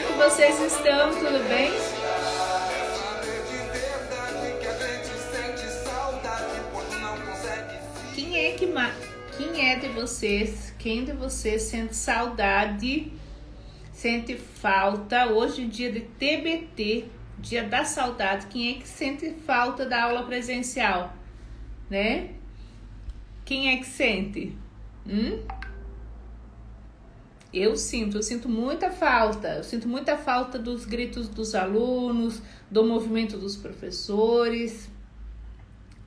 que vocês estão? Tudo bem? Quem é de vocês? Quem de vocês sente saudade, sente falta? Hoje é dia de TBT, dia da saudade. Quem é que sente falta da aula presencial, né? Quem é que sente? Eu sinto muita falta. Eu sinto muita falta dos gritos dos alunos, do movimento dos professores,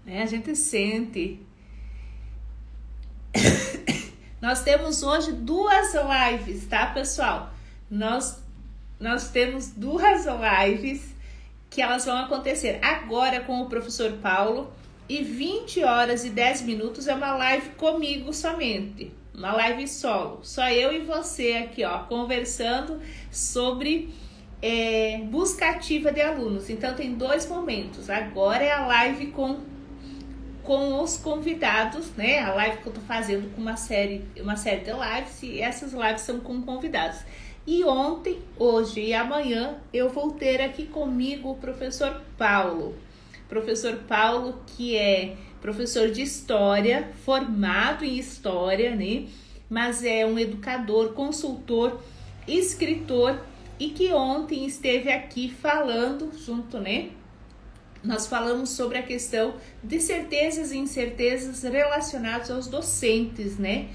né? A gente sente. Nós temos hoje 2 lives, tá, pessoal? Nós temos 2 lives que elas vão acontecer agora com o professor Paulo e 20 horas e 10 minutos é uma live comigo somente. Uma live solo, só eu e você aqui, ó, conversando sobre busca ativa de alunos. Então tem 2 momentos. Agora é a live com os convidados, né? A live que eu tô fazendo com uma série de lives, e essas lives são com convidados. E ontem, hoje e amanhã eu vou ter aqui comigo o professor Paulo. Professor Paulo, que é professor de história, formado em história, né? Mas é um educador, consultor, escritor, e que ontem esteve aqui falando junto, né? Nós falamos sobre a questão de certezas e incertezas relacionadas aos docentes, né?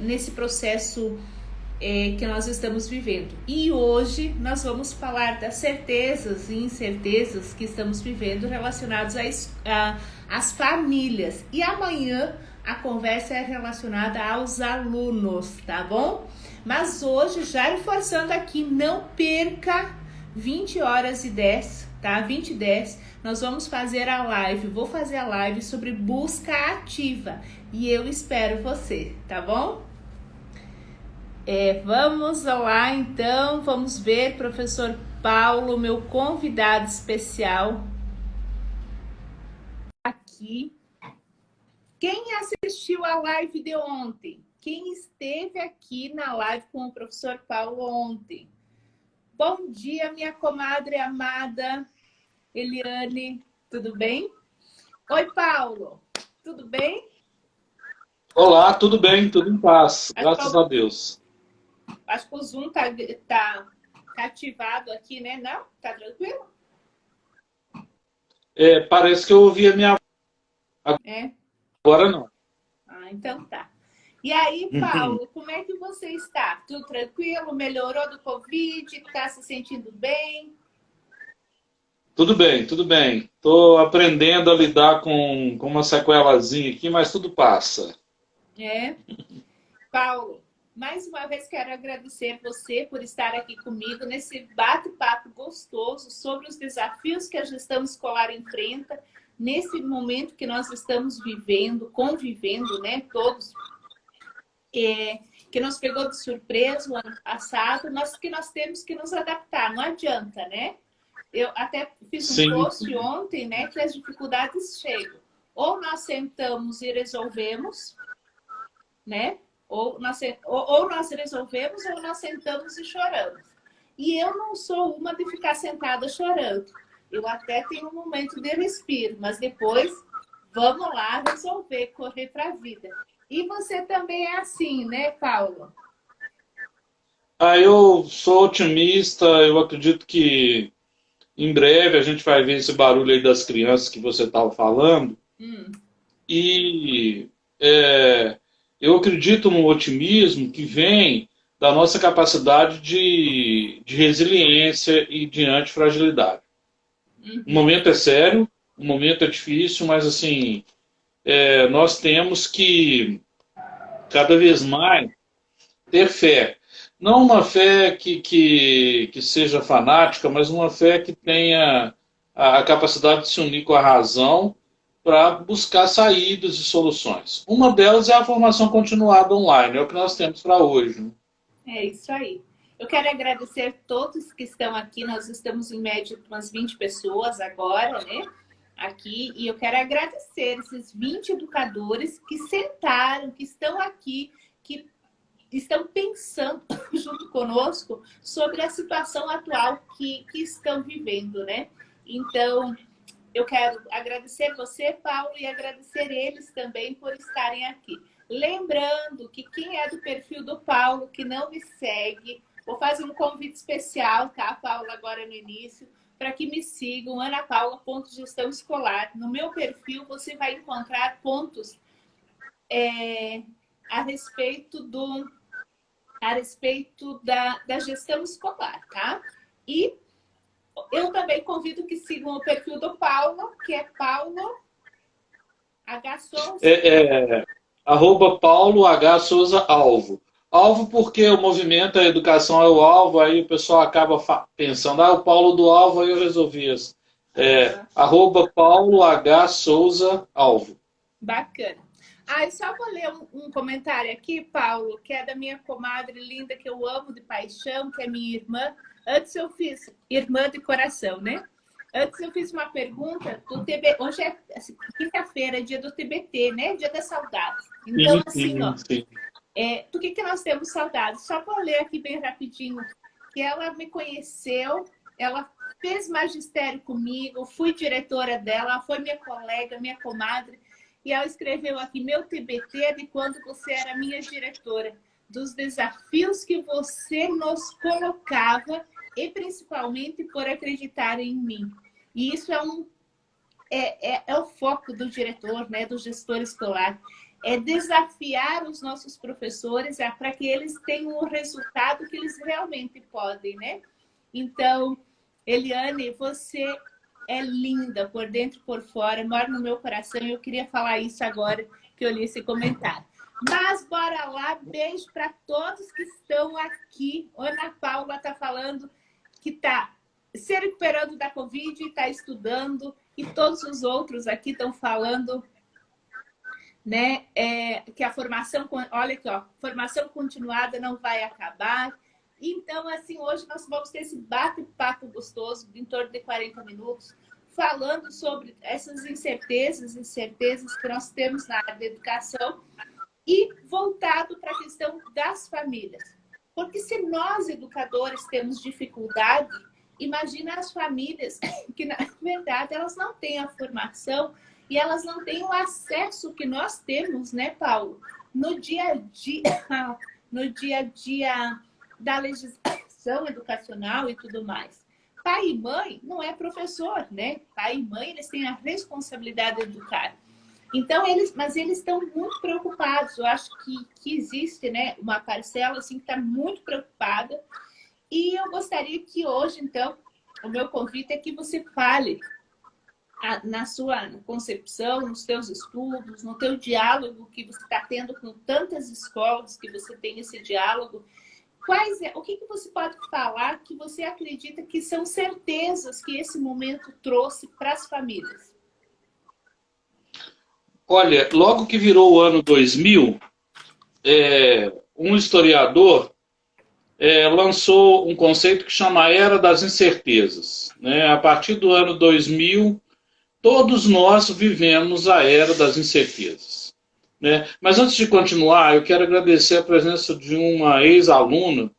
Nesse processo que nós estamos vivendo. E hoje nós vamos falar das certezas e incertezas que estamos vivendo relacionadas às famílias. E amanhã a conversa é relacionada aos alunos, tá bom? Mas hoje, já reforçando aqui, não perca 20 horas e 10, tá? 20 e 10, nós vamos fazer a live, vou fazer a live sobre busca ativa. E eu espero você, tá bom? Vamos lá, então, vamos ver, professor Paulo, meu convidado especial aqui. Quem assistiu a live de ontem? Quem esteve aqui na live com o professor Paulo ontem? Bom dia, minha comadre amada Eliane, tudo bem? Oi, Paulo, tudo bem? Olá, tudo bem, tudo em paz, graças a Deus. Acho que o Zoom tá ativado aqui, né? Não? Tá tranquilo? Parece que eu ouvi a minha voz. Agora não. Ah, então tá. E aí, Paulo, como é que você está? Tudo tranquilo? Melhorou do Covid? Tá se sentindo bem? Tudo bem, tudo bem. Estou aprendendo a lidar com uma sequelazinha aqui, mas tudo passa. Paulo, mais uma vez quero agradecer você por estar aqui comigo nesse bate-papo gostoso sobre os desafios que a gestão escolar enfrenta nesse momento que nós estamos vivendo, convivendo, né, todos, que nos pegou de surpresa o ano passado, mas que nós temos que nos adaptar, não adianta, né? Eu até fiz um post ontem, né, que as dificuldades chegam. Ou nós sentamos e resolvemos, né? Ou nós resolvemos, ou nós sentamos e choramos. E eu não sou uma de ficar sentada chorando. Eu até tenho um momento de respiro, mas depois vamos lá resolver, correr para a vida. E você também é assim, né, Paulo? Eu sou otimista, eu acredito que em breve a gente vai ver esse barulho aí das crianças que você estava falando. E eu acredito no otimismo que vem da nossa capacidade de resiliência e de antifragilidade. O momento é sério, o momento é difícil, mas assim, nós temos que cada vez mais ter fé. Não uma fé que seja fanática, mas uma fé que tenha a capacidade de se unir com a razão para buscar saídas e soluções. Uma delas é a formação continuada online, é o que nós temos para hoje. Né? É isso aí. Eu quero agradecer todos que estão aqui, nós estamos em média de umas 20 pessoas agora, né? Aqui, e eu quero agradecer esses 20 educadores que sentaram, que estão aqui, que estão pensando junto conosco sobre a situação atual que estão vivendo, né? Então, eu quero agradecer você, Paulo, e agradecer eles também por estarem aqui. Lembrando que quem é do perfil do Paulo, que não me segue, vou fazer um convite especial, tá, Paulo, agora no início, para que me sigam, anapaula.gestão escolar. No meu perfil, você vai encontrar pontos a respeito da gestão escolar, tá? E eu também convido que sigam o perfil do Paulo, que é Paulo H. Souza. @ Paulo H. Souza Alvo. Alvo porque o movimento, a educação é o alvo, aí o pessoal acaba pensando, o Paulo do Alvo, aí eu resolvi isso. @ Paulo H. Souza Alvo. Bacana. Eu só vou ler um comentário aqui, Paulo, que é da minha comadre linda, que eu amo de paixão, que é minha irmã. Antes eu fiz, irmã de coração, né? Antes eu fiz uma pergunta do TBT. Hoje é quinta-feira, é dia do TBT, né? Dia da saudade. Então, assim, ó. Por que nós temos saudade? Só vou ler aqui bem rapidinho. Que ela me conheceu, ela fez magistério comigo, fui diretora dela, foi minha colega, minha comadre. E ela escreveu aqui, meu TBT é de quando você era minha diretora, dos desafios que você nos colocava e principalmente por acreditar em mim. E isso é o foco do diretor, né, do gestor escolar. É desafiar os nossos professores para que eles tenham o resultado que eles realmente podem, né? Então, Eliane, você é linda por dentro e por fora, mora no meu coração e eu queria falar isso agora que eu li esse comentário. Mas bora lá, beijo para todos que estão aqui. Ana Paula está falando que está se recuperando da Covid, está estudando, e todos os outros aqui estão falando, né, que a formação, olha aqui, ó, formação continuada não vai acabar. Então, assim, hoje nós vamos ter esse bate-papo gostoso, em torno de 40 minutos, falando sobre essas incertezas que nós temos na área da educação e voltado para a questão das famílias. Porque se nós, educadores, temos dificuldade, imagina as famílias que, na verdade, elas não têm a formação e elas não têm o acesso que nós temos, né, Paulo? No dia a dia da legislação educacional e tudo mais. Pai e mãe não é professor, né? Pai e mãe, eles têm a responsabilidade de educar. Então, mas eles estão muito preocupados. Eu acho que existe, né, uma parcela assim, que está muito preocupada. E eu gostaria que hoje, então, o meu convite é que você fale na sua concepção, nos seus estudos, no teu diálogo que você está tendo com tantas escolas, que você tem esse diálogo. O que você pode falar que você acredita que são certezas que esse momento trouxe para as famílias? Olha, logo que virou o ano 2000, um historiador lançou um conceito que chama a Era das Incertezas, né? A partir do ano 2000, todos nós vivemos a Era das Incertezas, né? Mas antes de continuar, eu quero agradecer a presença de uma ex-aluna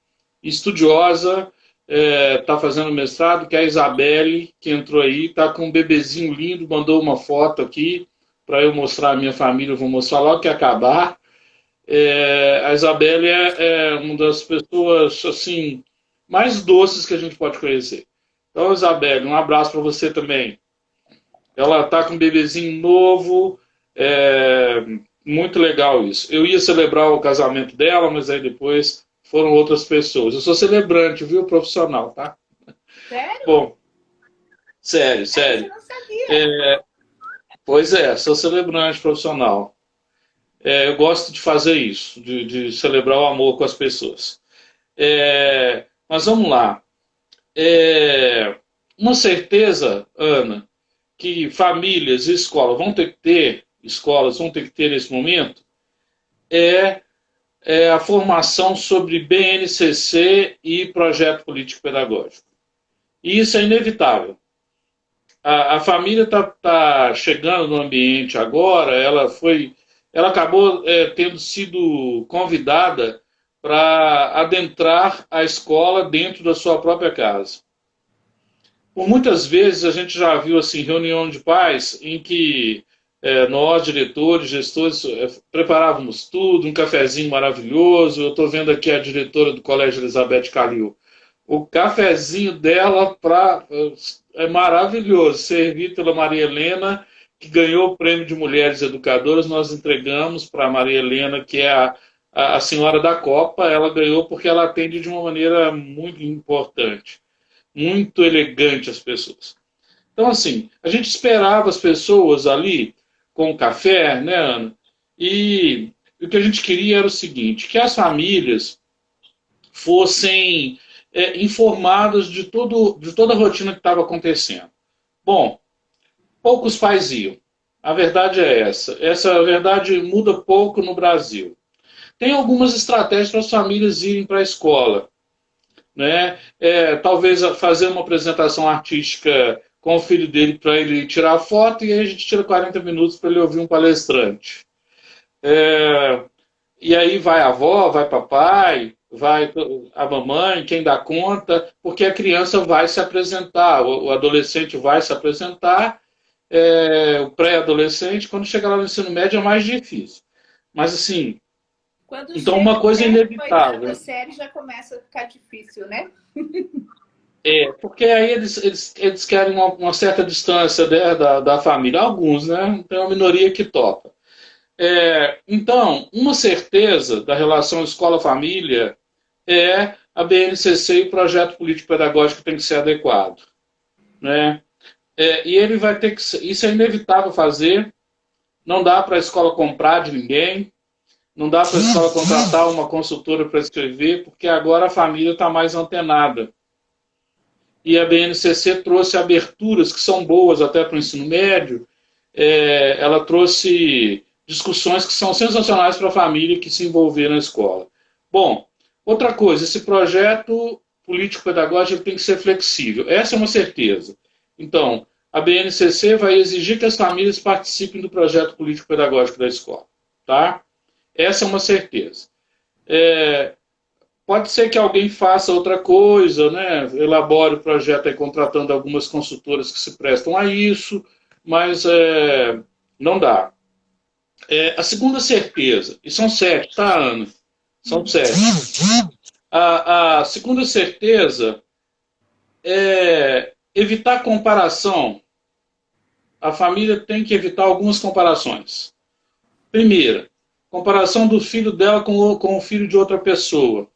estudiosa, está fazendo mestrado, que é a Isabelle, que entrou aí, está com um bebezinho lindo, mandou uma foto aqui para eu mostrar a minha família, eu vou mostrar logo que acabar. A Isabelle é uma das pessoas assim mais doces que a gente pode conhecer. Então, Isabelle, um abraço para você também. Ela está com um bebezinho novo, muito legal isso. Eu ia celebrar o casamento dela, mas aí depois foram outras pessoas. Eu sou celebrante, viu, profissional, tá? Sério? Bom, sério. Eu não sabia. Pois sou celebrante profissional. Eu gosto de fazer isso, de celebrar o amor com as pessoas. Mas vamos lá. Uma certeza, Ana, que famílias e escolas vão ter que ter nesse momento, é a formação sobre BNCC e projeto político-pedagógico. E isso é inevitável. A família está chegando no ambiente agora, ela acabou tendo sido convidada para adentrar a escola dentro da sua própria casa. Por muitas vezes a gente já viu assim reunião de pais em que nós, diretores, gestores, preparávamos tudo, um cafezinho maravilhoso. Eu estou vendo aqui a diretora do Colégio Elizabeth Calil. O cafezinho dela é maravilhoso, servido pela Maria Helena, que ganhou o prêmio de Mulheres Educadoras. Nós entregamos para a Maria Helena, que é a senhora da Copa. Ela ganhou porque ela atende de uma maneira muito importante, muito elegante as pessoas. Então, assim, a gente esperava as pessoas ali com o café, né, Ana? E o que a gente queria era o seguinte, que as famílias fossem informadas de toda a rotina que estava acontecendo. Bom, poucos pais iam. A verdade é essa. Essa verdade muda pouco no Brasil. Tem algumas estratégias para as famílias irem para a escola, né? Talvez fazer uma apresentação artística com o filho dele para ele tirar foto e aí a gente tira 40 minutos para ele ouvir um palestrante. E aí vai a avó, vai papai, vai a mamãe, quem dá conta, porque a criança vai se apresentar, o adolescente vai se apresentar, o pré-adolescente, quando chegar lá no ensino médio é mais difícil. Mas assim, quando então chega uma coisa até a inevitável. oitava série já começa a ficar difícil, né? Porque aí eles querem uma certa distância, né, da família. Alguns, né? Tem uma minoria que topa. Então, uma certeza da relação escola-família é a BNCC e o projeto político-pedagógico tem que ser adequado, né? E ele vai ter que ser, isso é inevitável fazer, não dá para a escola comprar de ninguém, não dá para a escola contratar uma consultora para escrever, porque agora a família está mais antenada. E a BNCC trouxe aberturas que são boas até para o ensino médio, ela trouxe discussões que são sensacionais para a família que se envolver na escola. Bom, outra coisa, esse projeto político-pedagógico tem que ser flexível. Essa é uma certeza. Então, a BNCC vai exigir que as famílias participem do projeto político-pedagógico da escola. Tá? Essa é uma certeza. Pode ser que alguém faça outra coisa, né? Elabore o projeto aí, contratando algumas consultoras que se prestam a isso, mas não dá. A segunda certeza, e são 7, tá, Ana? São 7. A segunda certeza é evitar comparação. A família tem que evitar algumas comparações. Primeira, comparação do filho dela com o filho de outra pessoa.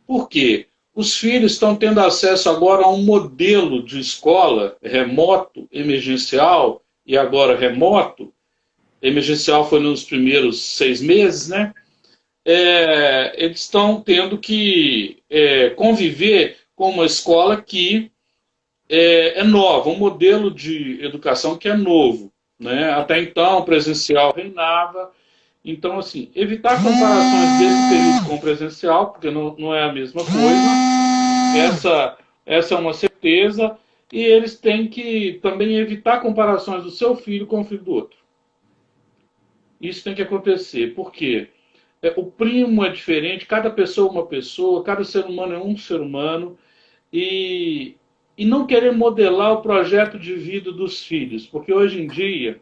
Por quê? Os filhos estão tendo acesso agora a um modelo de escola remoto, emergencial, e agora remoto. Emergencial foi nos primeiros 6 meses, né? Eles estão tendo que conviver com uma escola que é nova, um modelo de educação que é novo, né? Até então, presencial reinava. Então, assim, evitar comparações desse período com o presencial, porque não é a mesma coisa. Essa é uma certeza. E eles têm que também evitar comparações do seu filho com o filho do outro. Isso tem que acontecer. Por quê? O primo é diferente, cada pessoa é uma pessoa, cada ser humano é um ser humano. E não querer modelar o projeto de vida dos filhos, porque hoje em dia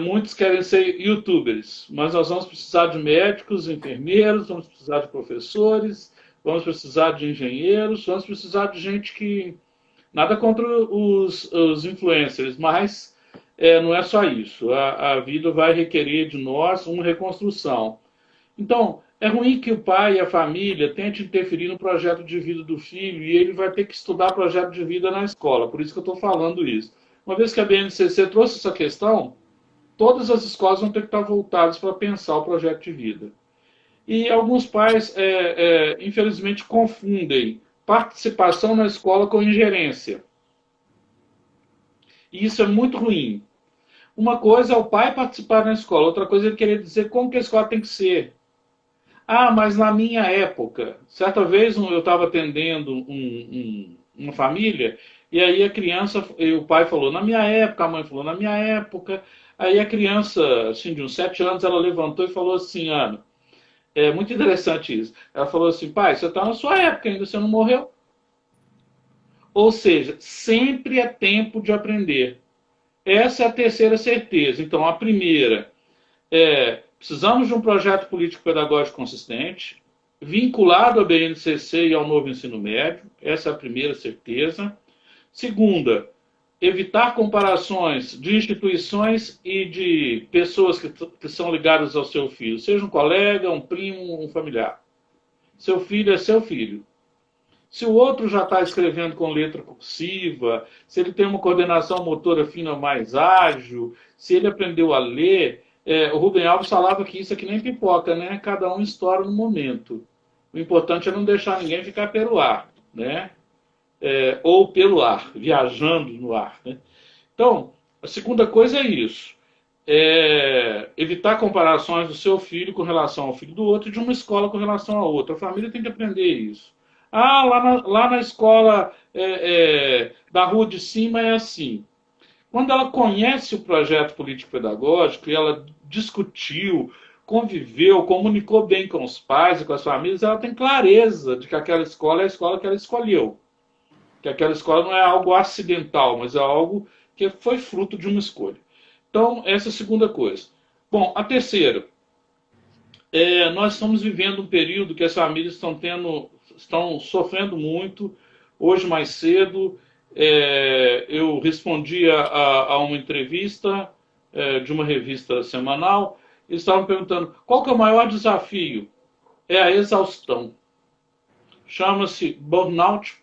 muitos querem ser youtubers, mas nós vamos precisar de médicos, enfermeiros, vamos precisar de professores, vamos precisar de engenheiros, vamos precisar de gente que... Nada contra os influencers, mas não é só isso. A vida vai requerer de nós uma reconstrução. Então, é ruim que o pai e a família tentem interferir no projeto de vida do filho e ele vai ter que estudar projeto de vida na escola. Por isso que eu estou falando isso. Uma vez que a BNCC trouxe essa questão, todas as escolas vão ter que estar voltadas para pensar o projeto de vida. E alguns pais, infelizmente, confundem participação na escola com ingerência. E isso é muito ruim. Uma coisa é o pai participar na escola, outra coisa é ele querer dizer como que a escola tem que ser. Ah, mas na minha época, certa vez eu estava atendendo uma família, e aí a criança, e o pai falou, na minha época, a mãe falou, na minha época. Aí a criança, assim, de uns 7 anos, ela levantou e falou assim, Ana, É muito interessante isso. Ela falou assim, pai, você está na sua época ainda, você não morreu. Ou seja, sempre é tempo de aprender. Essa é a terceira certeza. Então, a primeira é, precisamos de um projeto político-pedagógico consistente, vinculado à BNCC e ao novo ensino médio. Essa é a primeira certeza. Segunda, evitar comparações de instituições e de pessoas que são ligadas ao seu filho, seja um colega, um primo, um familiar. Seu filho é seu filho. Se o outro já está escrevendo com letra cursiva, se ele tem uma coordenação motora fina mais ágil, se ele aprendeu a ler, o Rubem Alves falava que isso é que nem pipoca, né? Cada um estoura no momento. O importante é não deixar ninguém ficar pelo ar, né? Ou pelo ar, viajando no ar. Né? Então, a segunda coisa é isso. Evitar comparações do seu filho com relação ao filho do outro e de uma escola com relação à outra. A família tem que aprender isso. Ah, lá na escola da rua de cima é assim. Quando ela conhece o projeto político-pedagógico e ela discutiu, conviveu, comunicou bem com os pais e com as famílias, ela tem clareza de que aquela escola é a escola que ela escolheu. Que aquela escola não é algo acidental, mas é algo que foi fruto de uma escolha. Então, essa é a segunda coisa. Bom, a terceira. Nós estamos vivendo um período que as famílias estão sofrendo muito. Hoje, mais cedo, eu respondi a uma entrevista de uma revista semanal. Eles estavam perguntando qual que é o maior desafio? É a exaustão. Chama-se burnout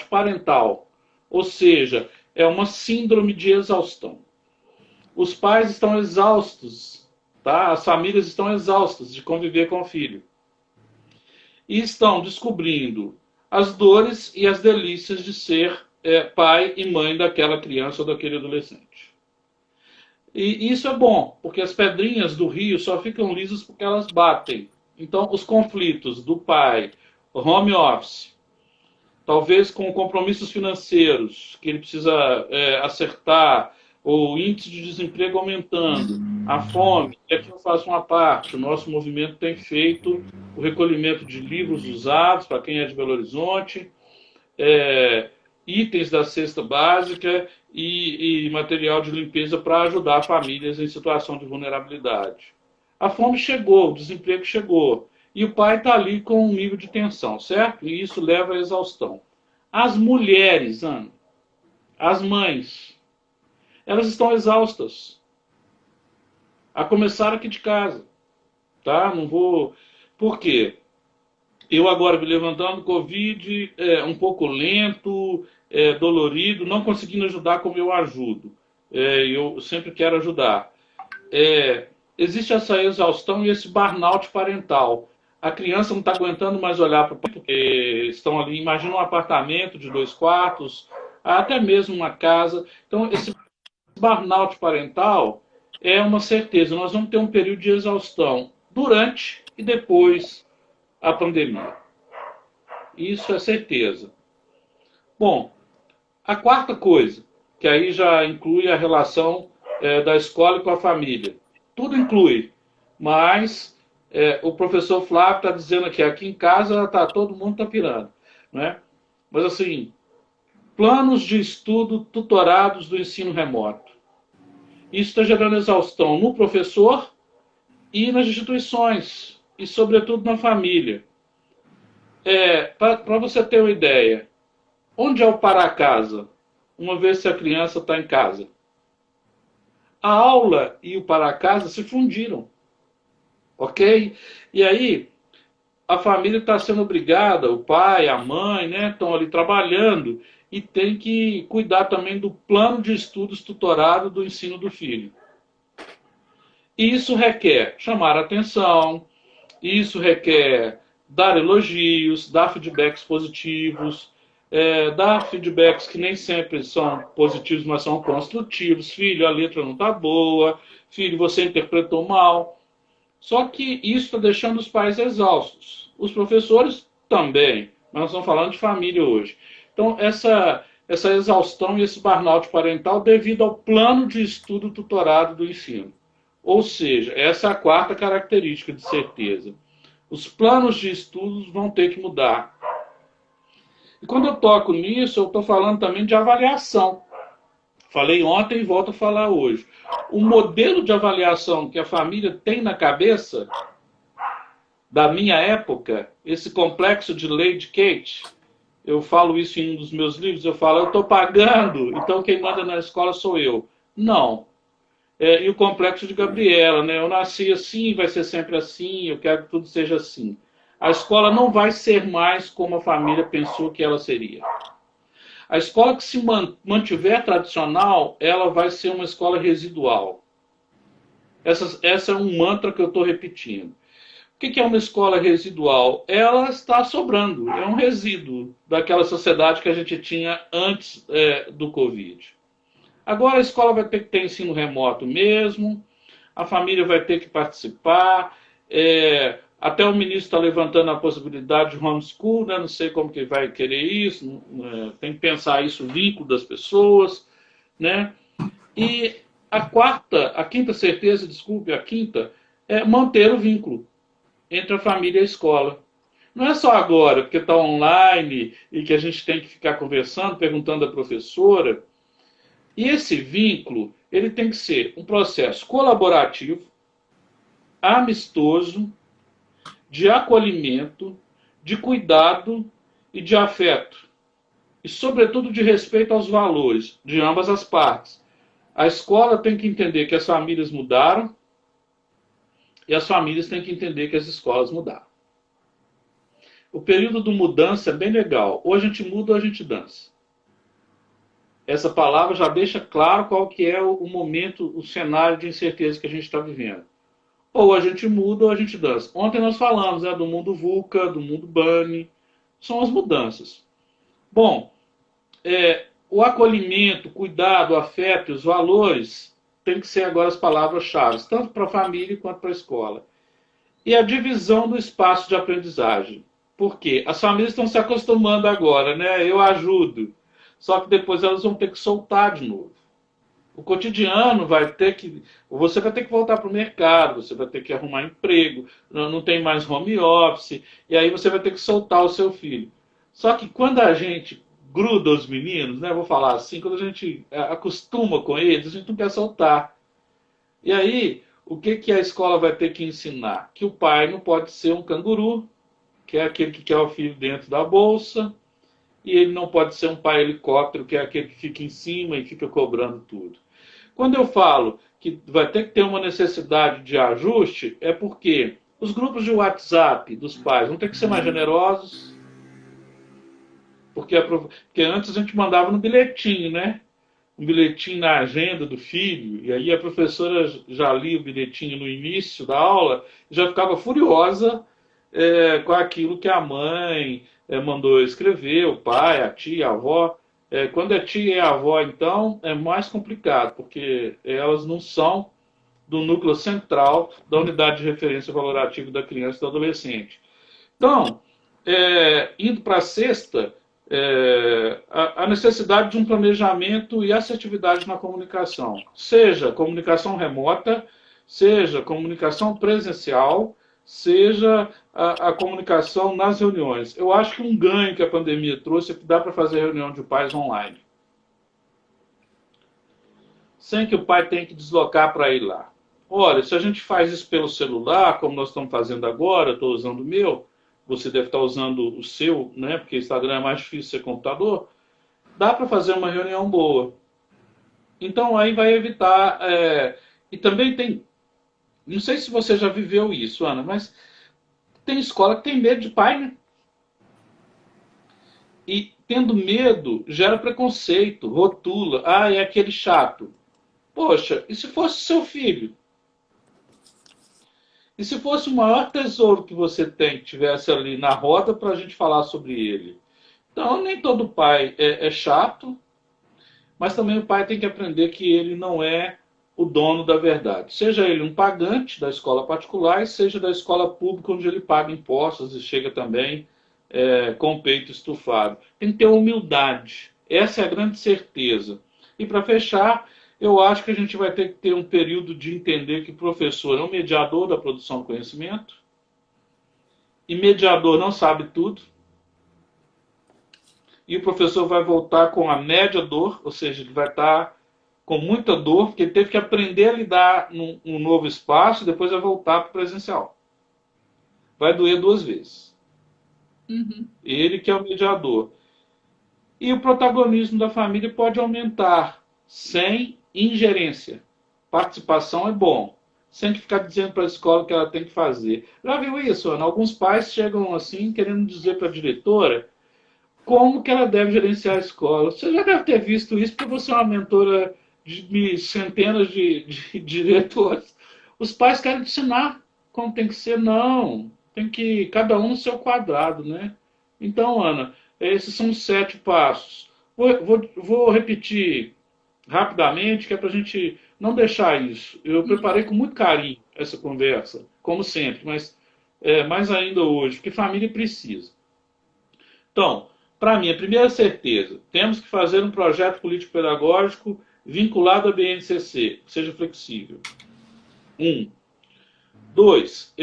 parental. Ou seja, é uma síndrome de exaustão. Os pais estão exaustos, tá? As famílias estão exaustas de conviver com o filho. E estão descobrindo as dores e as delícias de ser pai e mãe daquela criança ou daquele adolescente. E isso é bom, porque as pedrinhas do rio só ficam lisas porque elas batem. Então, os conflitos do pai, home office, talvez com compromissos financeiros que ele precisa acertar, o índice de desemprego aumentando, a fome, e aqui eu faço uma parte, o nosso movimento tem feito o recolhimento de livros usados, para quem é de Belo Horizonte, itens da cesta básica e material de limpeza para ajudar famílias em situação de vulnerabilidade. A fome chegou, o desemprego chegou, e o pai está ali com um nível de tensão, certo? E isso leva à exaustão. As mulheres, Ana, as mães, elas estão exaustas. A começar aqui de casa. Tá? Não vou... Por quê? Eu agora me levantando, Covid, um pouco lento, dolorido, não conseguindo ajudar como eu ajudo. Eu sempre quero ajudar. Existe essa exaustão e esse burnout parental. A criança não está aguentando mais olhar para o pai, porque estão ali, imagina um apartamento de 2 quartos, até mesmo uma casa. Então, esse burnout parental é uma certeza. Nós vamos ter um período de exaustão durante e depois a pandemia. Isso é certeza. Bom, a quarta coisa, que aí já inclui a relação da escola com a família. Tudo inclui, mas o professor Flávio está dizendo aqui em casa todo mundo está pirando. Né? Mas assim, planos de estudo tutorados do ensino remoto. Isso está gerando exaustão no professor e nas instituições, e sobretudo na família. Para você ter uma ideia, onde é o para casa, uma vez que a criança está em casa? A aula e o para casa se fundiram. Ok? E aí, a família está sendo obrigada, o pai, a mãe, né, estão ali trabalhando e tem que cuidar também do plano de estudos tutorado do ensino do filho. Isso requer chamar atenção, isso requer dar elogios, dar feedbacks positivos, dar feedbacks que nem sempre são positivos, mas são construtivos. Filho, a letra não está boa. Filho, você interpretou mal. Só que isso está deixando os pais exaustos. Os professores também. Mas nós estamos falando de família hoje. Então, essa exaustão e esse burnout parental devido ao plano de estudo tutorado do ensino. Ou seja, essa é a quarta característica de certeza. Os planos de estudos vão ter que mudar. E quando eu toco nisso, eu estou falando também de avaliação. Falei ontem e volto a falar hoje. O modelo de avaliação que a família tem na cabeça, da minha época, esse complexo de Lady Kate, eu falo isso em um dos meus livros, eu falo, eu estou pagando, então quem manda na escola sou eu. Não. E o complexo de Gabriela, né? Eu nasci assim, vai ser sempre assim, eu quero que tudo seja assim. A escola não vai ser mais como a família pensou que ela seria. A escola que se mantiver tradicional, ela vai ser uma escola residual. Essa é um mantra que eu estou repetindo. O que é uma escola residual? Ela está sobrando, é um resíduo daquela sociedade que a gente tinha antes do Covid. Agora a escola vai ter que ter ensino remoto mesmo, a família vai ter que participar, até o ministro está levantando a possibilidade de homeschool, né? Não sei como que vai querer isso, tem que pensar isso, o vínculo das pessoas, né? E a quinta certeza, desculpe, a quinta, é manter o vínculo entre a família e a escola. Não é só agora, porque está online e que a gente tem que ficar conversando, perguntando à professora. E esse vínculo, ele tem que ser um processo colaborativo, amistoso, de acolhimento, de cuidado e de afeto. E, sobretudo, de respeito aos valores de ambas as partes. A escola tem que entender que as famílias mudaram e as famílias têm que entender que as escolas mudaram. O período de mudança é bem legal. Ou a gente muda ou a gente dança. Essa palavra já deixa claro qual que é o momento, o cenário de incerteza que a gente está vivendo. Ou a gente muda ou a gente dança. Ontem nós falamos do mundo VUCA, do mundo BANI. São as mudanças. Bom, o acolhimento, o cuidado, o afeto e os valores tem que ser agora as palavras-chave, tanto para a família quanto para a escola. E a divisão do espaço de aprendizagem. Por quê? As famílias estão se acostumando agora, né? Eu ajudo. Só que depois elas vão ter que soltar de novo. O cotidiano vai ter que... Você vai ter que voltar para o mercado, você vai ter que arrumar emprego, não tem mais home office, e aí você vai ter que soltar o seu filho. Só que quando a gente gruda os meninos, né, vou falar assim, quando a gente acostuma com eles, a gente não quer soltar. E aí, o que a escola vai ter que ensinar? Que o pai não pode ser um canguru, que é aquele que quer o filho dentro da bolsa, e ele não pode ser um pai helicóptero, que é aquele que fica em cima e fica cobrando tudo. Quando eu falo que vai ter que ter uma necessidade de ajuste, é porque os grupos de WhatsApp dos pais vão ter que ser mais generosos, porque antes a gente mandava no bilhetinho, né? Um bilhetinho na agenda do filho, e aí a professora já lia o bilhetinho no início da aula, e já ficava furiosa com aquilo que a mãe mandou escrever, o pai, a tia, a avó. Quando é tia e a avó, então, é mais complicado, porque elas não são do núcleo central da unidade de referência valorativa da criança e do adolescente. Então, indo para a sexta, a necessidade de um planejamento e assertividade na comunicação. Seja comunicação remota, seja comunicação presencial, seja a comunicação nas reuniões. Eu acho que um ganho que a pandemia trouxe é que dá para fazer reunião de pais online. Sem que o pai tenha que deslocar para ir lá. Olha, se a gente faz isso pelo celular, como nós estamos fazendo agora, eu estou usando o meu, você deve estar usando o seu, né? Porque Instagram é mais difícil ser computador. Dá para fazer uma reunião boa. Então aí vai evitar... E também tem... Não sei se você já viveu isso, Ana, mas tem escola que tem medo de pai, né? E tendo medo, gera preconceito, rotula. É aquele chato. Poxa, e se fosse seu filho? E se fosse o maior tesouro que você tem, que tivesse ali na roda para a gente falar sobre ele? Então, nem todo pai é chato, mas também o pai tem que aprender que ele não é o dono da verdade. Seja ele um pagante da escola particular, e seja da escola pública, onde ele paga impostos e chega também com o peito estufado. Tem que ter humildade. Essa é a grande certeza. E para fechar, eu acho que a gente vai ter que ter um período de entender que o professor é um mediador da produção do conhecimento, e mediador não sabe tudo, e o professor vai voltar com a média dor, ou seja, ele vai estar com muita dor, porque ele teve que aprender a lidar num novo espaço e depois vai voltar para o presencial. Vai doer 2 vezes. Uhum. Ele que é o mediador. E o protagonismo da família pode aumentar sem ingerência. Participação é bom, sem ficar dizendo para a escola o que ela tem que fazer. Já viu isso, Ana? Alguns pais chegam assim, querendo dizer para a diretora como que ela deve gerenciar a escola. Você já deve ter visto isso, porque você é uma mentora de centenas de diretores. Os pais querem ensinar como tem que ser. Não, tem que cada um no seu quadrado, né? Então, Ana, esses são os 7 passos. Vou repetir rapidamente, que é para a gente não deixar isso. Eu preparei com muito carinho essa conversa, como sempre, mas mais ainda hoje, porque família precisa. Então, para mim, a primeira certeza, temos que fazer um projeto político-pedagógico vinculado à BNCC, que seja flexível. 2,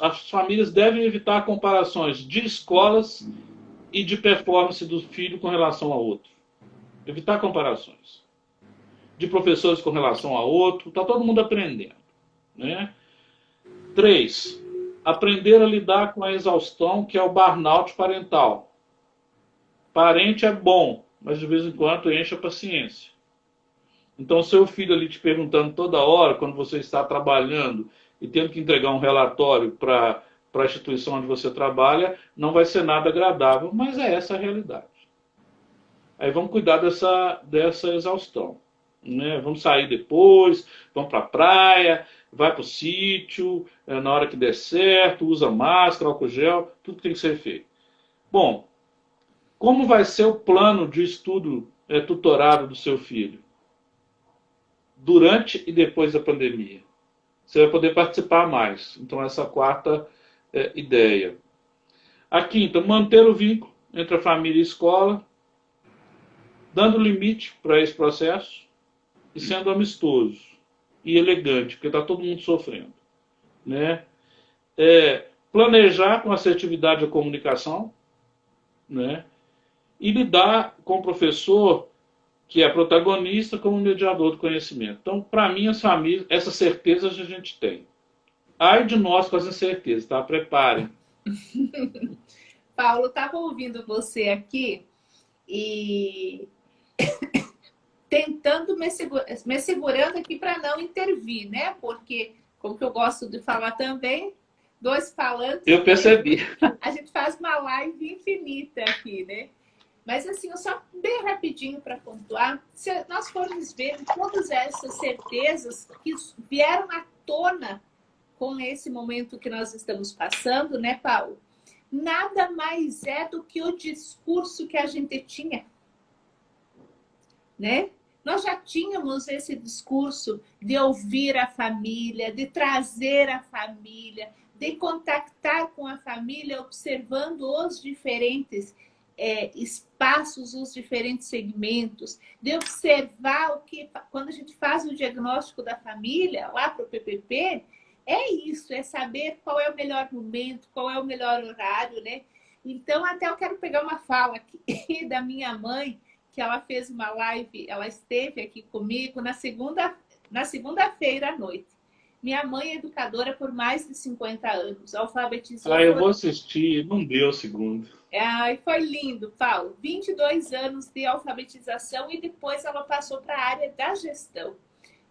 as famílias devem evitar comparações de escolas e de performance do filho com relação a outro. Evitar comparações. De professores com relação a outro, está todo mundo aprendendo. Né? 3, aprender a lidar com a exaustão, que é o burnout parental. Parente é bom, mas de vez em quando enche a paciência. Então, seu filho ali te perguntando toda hora, quando você está trabalhando e tendo que entregar um relatório para a instituição onde você trabalha, não vai ser nada agradável, mas é essa a realidade. Aí vamos cuidar dessa exaustão. Né? Vamos sair depois, vamos para a praia, vai para o sítio, na hora que der certo, usa máscara, álcool gel, tudo que tem que ser feito. Bom, como vai ser o plano de estudo tutorado do seu filho? Durante e depois da pandemia. Você vai poder participar mais. Então, essa é a quarta ideia. A quinta, manter o vínculo entre a família e a escola, dando limite para esse processo e sendo amistoso e elegante, porque está todo mundo sofrendo. Né? Planejar com assertividade a comunicação, né? E lidar com o professor que é protagonista como mediador do conhecimento. Então, para mim, as famílias, essas certezas a gente tem. Ai de nós com as incertezas, tá? Preparem. Paulo, estava ouvindo você aqui e tentando me segurando aqui para não intervir, né? Porque, como que eu gosto de falar também, 2 falantes... Eu percebi. A gente faz uma live infinita aqui, né? Mas assim, eu só bem rapidinho para pontuar, se nós formos ver todas essas certezas que vieram à tona com esse momento que nós estamos passando, né, Paulo? Nada mais é do que o discurso que a gente tinha, né? Nós já tínhamos esse discurso de ouvir a família, de trazer a família, de contactar com a família, observando os diferentes espaços, os diferentes segmentos, de observar o que, quando a gente faz o diagnóstico da família, lá para o PPP, é isso, é saber qual é o melhor momento, qual é o melhor horário, né? Então, até eu quero pegar uma fala aqui da minha mãe, que ela fez uma live, ela esteve aqui comigo na segunda-feira à noite. Minha mãe é educadora por mais de 50 anos, alfabetizou... Eu vou assistir, não deu segundo. Foi lindo, Paulo. 22 anos de alfabetização e depois ela passou para a área da gestão.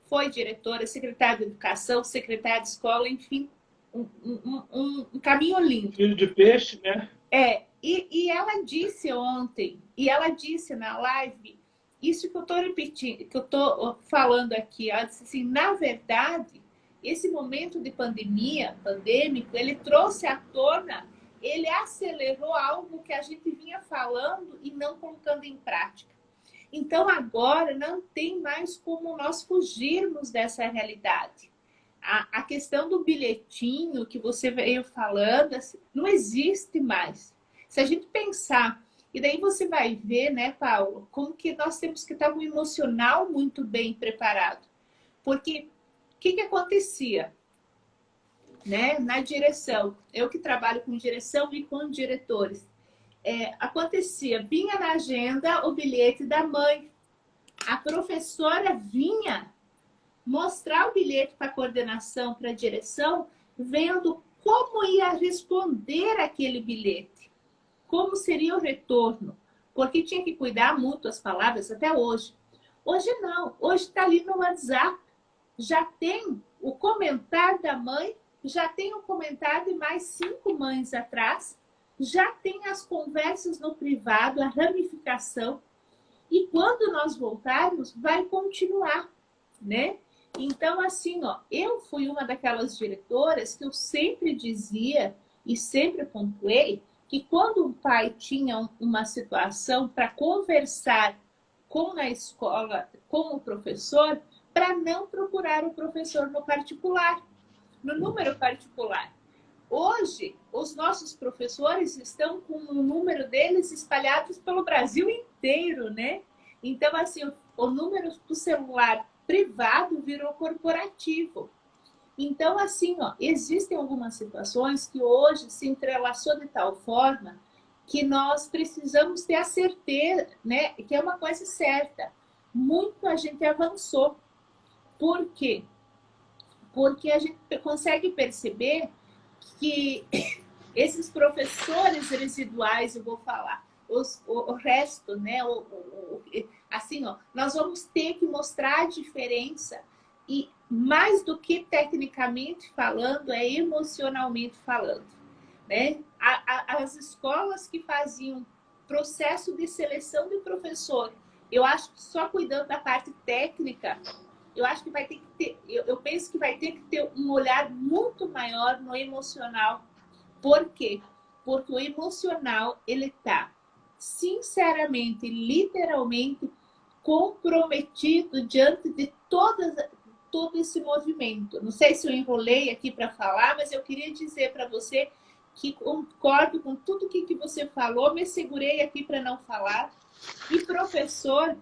Foi diretora, secretária de educação, secretária de escola, enfim, um caminho lindo. Filho de peixe, né? E ela disse ontem, e ela disse na live, isso que eu estou repetindo, que eu estou falando aqui, ela disse assim, na verdade, esse momento de pandêmico, ele trouxe à tona, ele acelerou algo que a gente vinha falando e não colocando em prática. Então, agora, não tem mais como nós fugirmos dessa realidade. A questão do bilhetinho que você veio falando, assim, não existe mais. Se a gente pensar, e daí você vai ver, né, Paulo, como que nós temos que estar com o emocional muito bem preparado. Porque o que acontecia? né, na direção. Eu que trabalho com direção e com diretores. Acontecia, vinha na agenda o bilhete da mãe. A professora vinha mostrar o bilhete para a coordenação, para a direção, vendo como ia responder aquele bilhete, como seria o retorno, porque tinha que cuidar muito as palavras até hoje. Hoje não, hoje está ali no WhatsApp, já tem o comentário da mãe, já tem o comentário de mais 5 mães atrás, já tem as conversas no privado, a ramificação, e quando nós voltarmos, vai continuar, né? Então, assim, ó, eu fui uma daquelas diretoras que eu sempre dizia e sempre pontuei que quando um pai tinha uma situação para conversar com a escola, com o professor, para não procurar o professor no particular, no número particular. Hoje, os nossos professores estão com o número deles espalhados pelo Brasil inteiro, né? Então, assim, o número do celular privado virou corporativo. Então, assim, ó, existem algumas situações que hoje se entrelaçou de tal forma que nós precisamos ter a certeza, né, que é uma coisa certa. Muito a gente avançou. Por quê? Porque a gente consegue perceber que esses professores residuais, eu vou falar, o resto, né? Assim, ó, nós vamos ter que mostrar a diferença e mais do que tecnicamente falando, é emocionalmente falando, né? As escolas que faziam processo de seleção de professor, eu acho que só cuidando da parte técnica, eu acho que vai ter que ter, eu penso que vai ter que ter um olhar muito maior no emocional. Por quê? Porque o emocional, ele está sinceramente, literalmente comprometido diante de todo esse movimento. Não sei se eu enrolei aqui para falar, mas eu queria dizer para você que concordo com tudo que você falou, me segurei aqui para não falar. E professor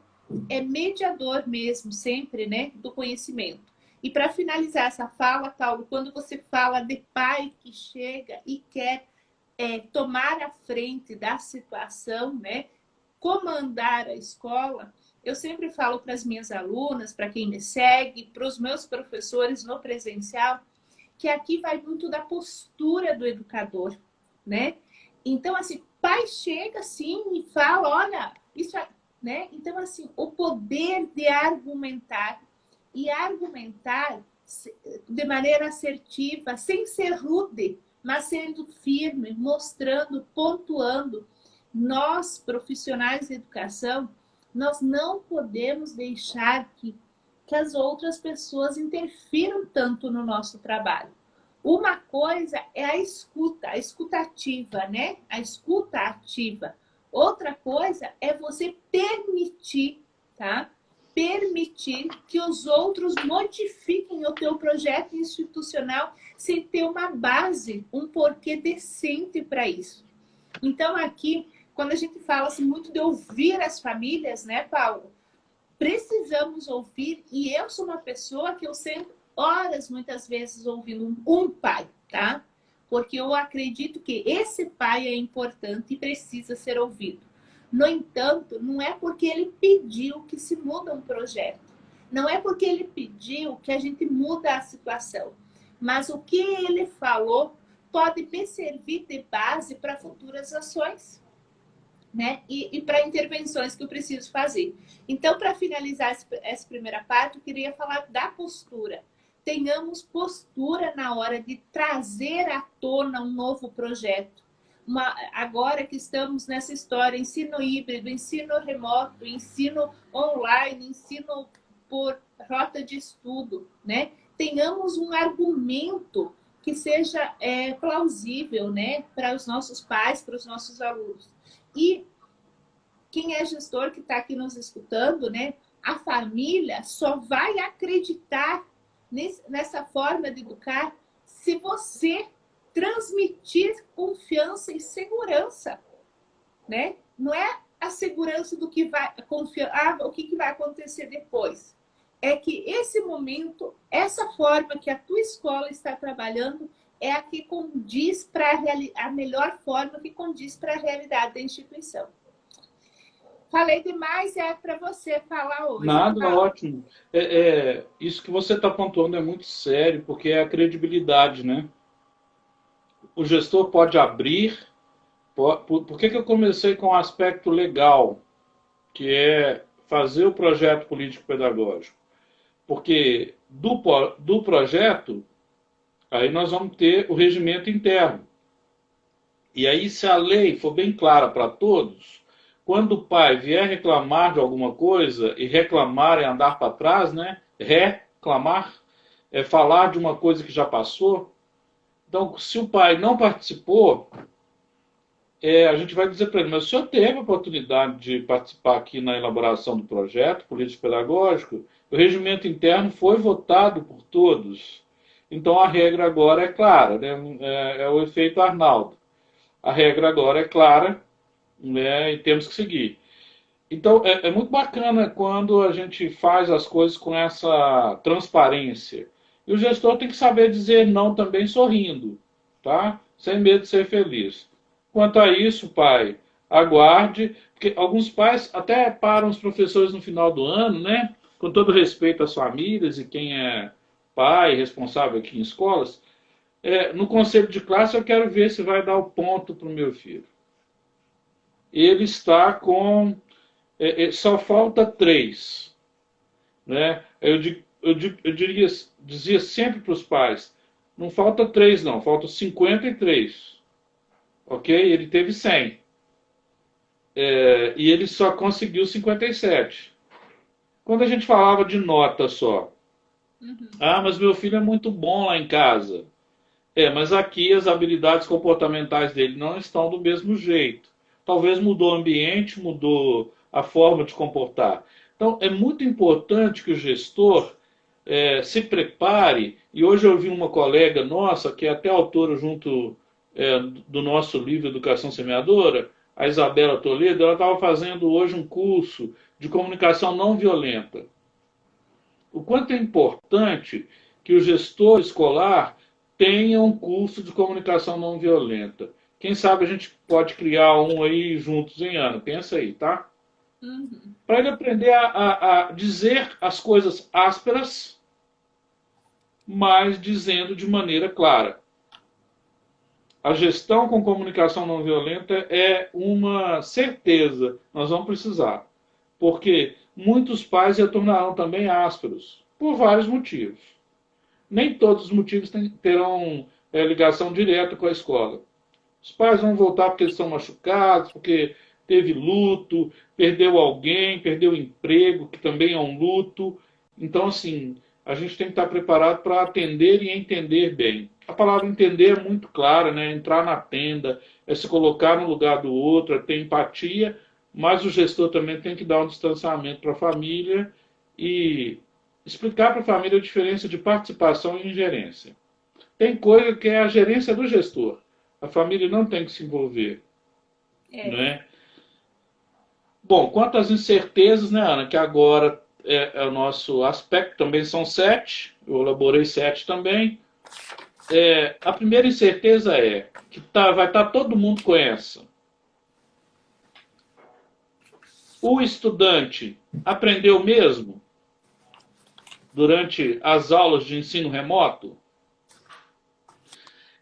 é mediador mesmo, sempre, né, do conhecimento. E para finalizar essa fala, Paulo, quando você fala de pai que chega e quer tomar a frente da situação, né, comandar a escola, eu sempre falo para as minhas alunas, para quem me segue, para os meus professores no presencial, que aqui vai muito da postura do educador, né? Então, assim, pai chega assim e fala, olha, isso é, né? Então, assim, o poder de argumentar e argumentar de maneira assertiva, sem ser rude, mas sendo firme, mostrando, pontuando. Nós, profissionais de educação, nós não podemos deixar que as outras pessoas interfiram tanto no nosso trabalho. Uma coisa é a escutativa, né? A escuta ativa. Outra coisa é você permitir, tá? Permitir que os outros modifiquem o teu projeto institucional sem ter uma base, um porquê decente para isso. Então, aqui, quando a gente fala assim, muito de ouvir as famílias, né, Paulo? Precisamos ouvir, e eu sou uma pessoa que eu sento horas, muitas vezes, ouvindo um pai, tá? Porque eu acredito que esse pai é importante e precisa ser ouvido. No entanto, não é porque ele pediu que se muda um projeto. Não é porque ele pediu que a gente muda a situação. Mas o que ele falou pode me servir de base para futuras ações, né? E para intervenções que eu preciso fazer. Então, para finalizar essa primeira parte, eu queria falar da postura. Tenhamos postura na hora de trazer à tona um novo projeto. Agora que estamos nessa história, ensino híbrido, ensino remoto, ensino online, ensino por rota de estudo, né? Tenhamos um argumento que seja plausível, né, para os nossos pais, para os nossos alunos. E quem é gestor que está aqui nos escutando, né, a família só vai acreditar nessa forma de educar se você transmitir confiança e segurança, né? Não é a segurança do que vai o que vai acontecer depois. É que esse momento, essa forma que a tua escola está trabalhando é a que condiz para a melhor forma que condiz para a realidade da instituição. Falei demais, é para você falar hoje. Nada, ótimo. Isso que você está pontuando é muito sério, porque é a credibilidade, né? O gestor pode abrir. Por que eu comecei com o aspecto legal, que é fazer o projeto político-pedagógico? Porque do projeto, aí nós vamos ter o regimento interno. E aí, se a lei for bem clara para todos, quando o pai vier reclamar de alguma coisa, e reclamar é andar para trás, né? Reclamar é falar de uma coisa que já passou. Então, se o pai não participou, a gente vai dizer para ele, mas o senhor teve a oportunidade de participar aqui na elaboração do projeto político-pedagógico, o regimento interno foi votado por todos. Então, a regra agora é clara, né? É o efeito Arnaldo. A regra agora é clara, né? E temos que seguir. Então, é muito bacana quando a gente faz as coisas com essa transparência. E o gestor tem que saber dizer não também sorrindo, tá? Sem medo de ser feliz. Quanto a isso, pai, aguarde, porque alguns pais até param os professores no final do ano, né? Com todo respeito às famílias e quem é pai responsável aqui em escolas, no conselho de classe eu quero ver se vai dar o ponto para o meu filho. Ele está com... só falta 3. Né? Dizia sempre para os pais, não falta 3 não, falta 53. Ok? Ele teve 100. E ele só conseguiu 57. Quando a gente falava de nota só, mas meu filho é muito bom lá em casa. Mas aqui as habilidades comportamentais dele não estão do mesmo jeito. Talvez mudou o ambiente, mudou a forma de comportar. Então, é muito importante que o gestor se prepare. E hoje eu vi uma colega nossa, que é até autora junto do nosso livro Educação Semeadora, a Isabela Toledo, ela estava fazendo hoje um curso de comunicação não violenta. O quanto é importante que o gestor escolar tenha um curso de comunicação não violenta. Quem sabe a gente pode criar um aí juntos em ano. Pensa aí, tá? Para ele aprender a dizer as coisas ásperas, mas dizendo de maneira clara. A gestão com comunicação não violenta é uma certeza. Nós vamos precisar. Porque muitos pais retornarão também ásperos, por vários motivos. Nem todos os motivos terão ligação direta com a escola. Os pais vão voltar porque eles são machucados, porque teve luto, perdeu alguém, perdeu o emprego, que também é um luto. Então, assim, a gente tem que estar preparado para atender e entender bem. A palavra entender é muito clara, né? Entrar na tenda, é se colocar no lugar do outro, é ter empatia, mas o gestor também tem que dar um distanciamento para a família e explicar para a família a diferença de participação e ingerência. Tem coisa que é a gerência do gestor. A família não tem que se envolver. Né? Bom, quanto às incertezas, né, Ana, que agora é o nosso aspecto, também são 7, eu elaborei 7 também. A primeira incerteza é que vai estar todo mundo com essa. O estudante aprendeu mesmo durante as aulas de ensino remoto?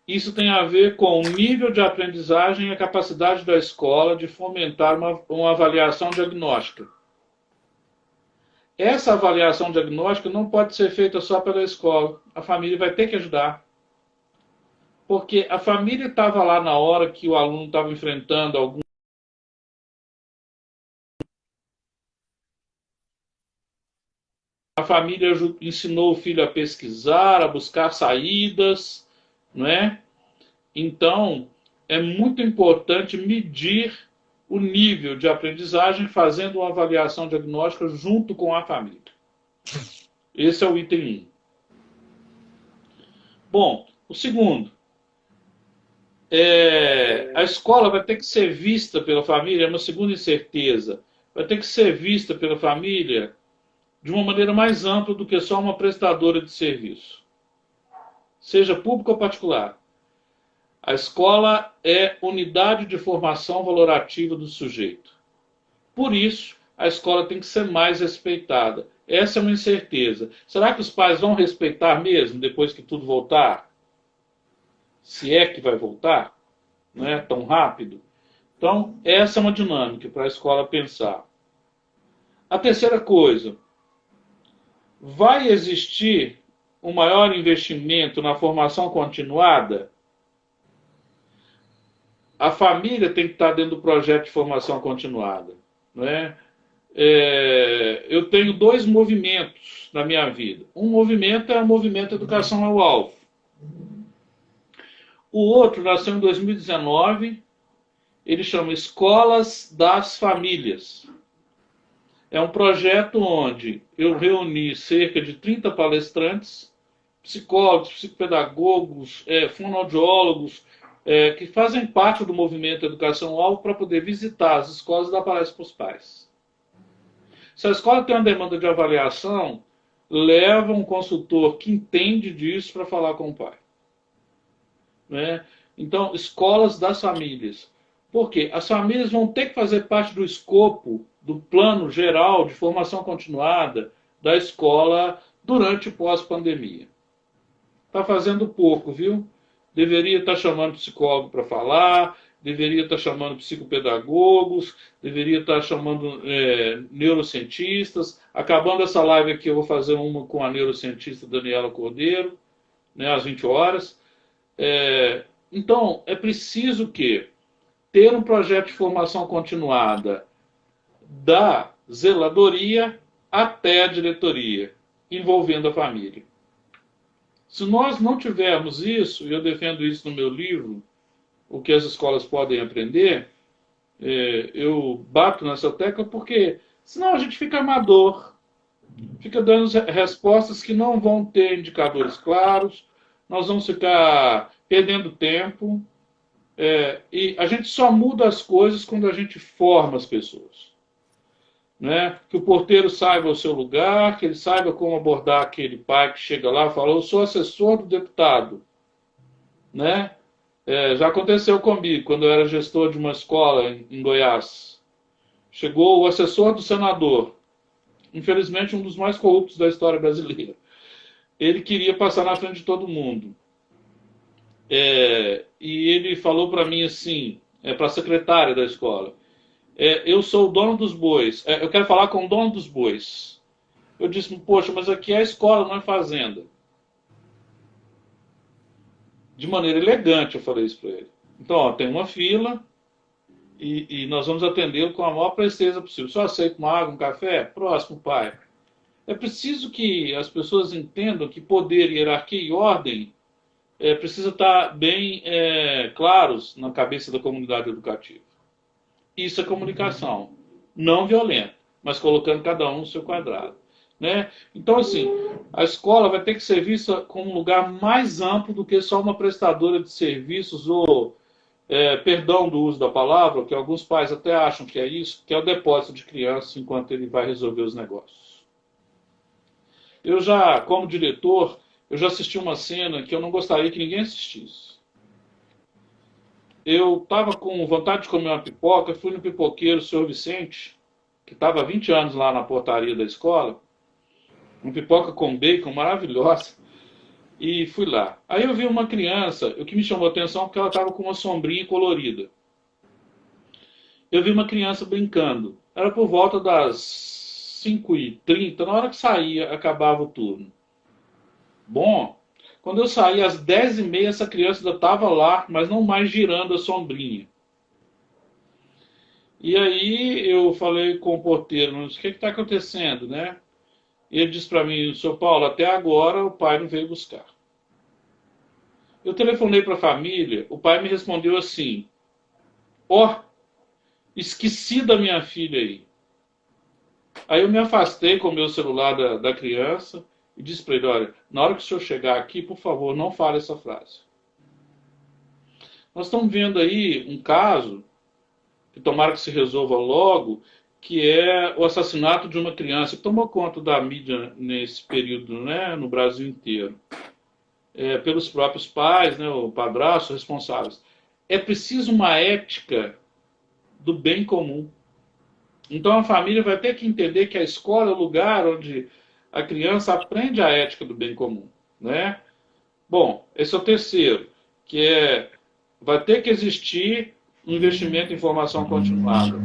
Isso tem a ver com o nível de aprendizagem e a capacidade da escola de fomentar uma avaliação diagnóstica. Essa avaliação diagnóstica não pode ser feita só pela escola. A família vai ter que ajudar. Porque a família estava lá na hora que o aluno estava enfrentando algum... A família ensinou o filho a pesquisar, a buscar saídas, não é? Então, é muito importante medir o nível de aprendizagem fazendo uma avaliação diagnóstica junto com a família. Esse é o item 1. Bom, o segundo. A escola vai ter que ser vista pela família, é uma segunda incerteza. Vai ter que ser vista pela família de uma maneira mais ampla do que só uma prestadora de serviço. Seja pública ou particular. A escola é unidade de formação valorativa do sujeito. Por isso, a escola tem que ser mais respeitada. Essa é uma incerteza. Será que os pais vão respeitar mesmo depois que tudo voltar? Se é que vai voltar, não é tão rápido. Então, essa é uma dinâmica para a escola pensar. A terceira coisa, vai existir um maior investimento na formação continuada? A família tem que estar dentro do projeto de formação continuada, não é? Eu tenho dois movimentos na minha vida. Um movimento é o movimento Educação ao Alvo. O outro nasceu em 2019, ele chama Escolas das Famílias. É um projeto onde eu reuni cerca de 30 palestrantes, psicólogos, psicopedagogos, fonoaudiólogos, que fazem parte do movimento Educação ao Alvo para poder visitar as escolas e dar palestra para os pais. Se a escola tem uma demanda de avaliação, leva um consultor que entende disso para falar com o pai. Né? Então, escolas das famílias. Por quê? As famílias vão ter que fazer parte do escopo do plano geral de formação continuada da escola durante e pós-pandemia. Está fazendo pouco, viu? Deveria estar chamando psicólogo para falar, deveria estar chamando psicopedagogos, deveria estar chamando neurocientistas. Acabando essa live aqui, eu vou fazer uma com a neurocientista Daniela Cordeiro, né, às 20 horas. Então, é preciso ter um projeto de formação continuada da zeladoria até a diretoria, envolvendo a família. Se nós não tivermos isso, e eu defendo isso no meu livro, O que as escolas podem aprender, eu bato nessa tecla porque senão a gente fica amador, fica dando respostas que não vão ter indicadores claros, nós vamos ficar perdendo tempo, e a gente só muda as coisas quando a gente forma as pessoas. Né? Que o porteiro saiba o seu lugar, que ele saiba como abordar aquele pai que chega lá e fala: eu sou assessor do deputado. Né? Já aconteceu comigo, quando eu era gestor de uma escola em Goiás. Chegou o assessor do senador, infelizmente um dos mais corruptos da história brasileira. Ele queria passar na frente de todo mundo. E ele falou para mim assim, para a secretária da escola: eu sou o dono dos bois, eu quero falar com o dono dos bois. Eu disse: poxa, mas aqui é a escola, não é fazenda. De maneira elegante eu falei isso para ele. Então, ó, tem uma fila e nós vamos atendê-lo com a maior presteza possível. Só aceita uma água, um café? Próximo, pai. É preciso que as pessoas entendam que poder, hierarquia e ordem precisa estar bem claros na cabeça da comunidade educativa. Isso é comunicação, não violenta, mas colocando cada um no seu quadrado. Né? Então, assim, a escola vai ter que ser vista como um lugar mais amplo do que só uma prestadora de serviços ou, perdão do uso da palavra, que alguns pais até acham que é isso, que é o depósito de criança enquanto ele vai resolver os negócios. Eu já, como diretor, eu já assisti uma cena que eu não gostaria que ninguém assistisse. Eu estava com vontade de comer uma pipoca, fui no pipoqueiro, o senhor Vicente, que estava há 20 anos lá na portaria da escola, uma pipoca com bacon maravilhosa, e fui lá. Aí eu vi uma criança, o que me chamou a atenção porque ela estava com uma sombrinha colorida. Eu vi uma criança brincando, era por volta das 5h30, na hora que saía, acabava o turno. Bom, quando eu saí às 10h30, essa criança ainda estava lá, mas não mais girando a sombrinha. E aí eu falei com o porteiro: mas o que está acontecendo, né? E ele disse para mim: Sr. Paulo, até agora o pai não veio buscar. Eu telefonei para a família, o pai me respondeu assim: ó, esqueci da minha filha aí. Aí eu me afastei com o meu celular da criança e disse para ele: olha, na hora que o senhor chegar aqui, por favor, não fale essa frase. Nós estamos vendo aí um caso, que tomara que se resolva logo, que é o assassinato de uma criança que tomou conta da mídia nesse período, né, no Brasil inteiro. pelos próprios pais, né, o padrasto, responsáveis. É preciso uma ética do bem comum. Então a família vai ter que entender que a escola é o lugar onde a criança aprende a ética do bem comum, né? Bom, esse é o terceiro, que vai ter que existir um investimento em formação continuada.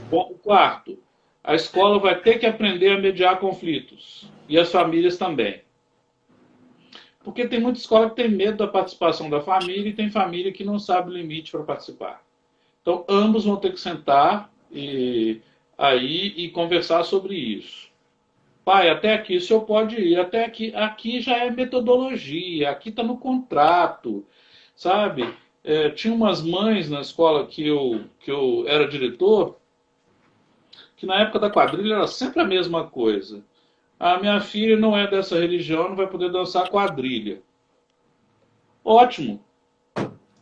Bom, o quarto, a escola vai ter que aprender a mediar conflitos e as famílias também. Porque tem muita escola que tem medo da participação da família e tem família que não sabe o limite para participar. Então, ambos vão ter que sentar e conversar sobre isso. Pai, até aqui o senhor pode ir, até aqui. Aqui já é metodologia, aqui está no contrato, sabe? Tinha umas mães na escola que eu era diretor, que na época da quadrilha era sempre a mesma coisa. A minha filha não é dessa religião, não vai poder dançar quadrilha. Ótimo.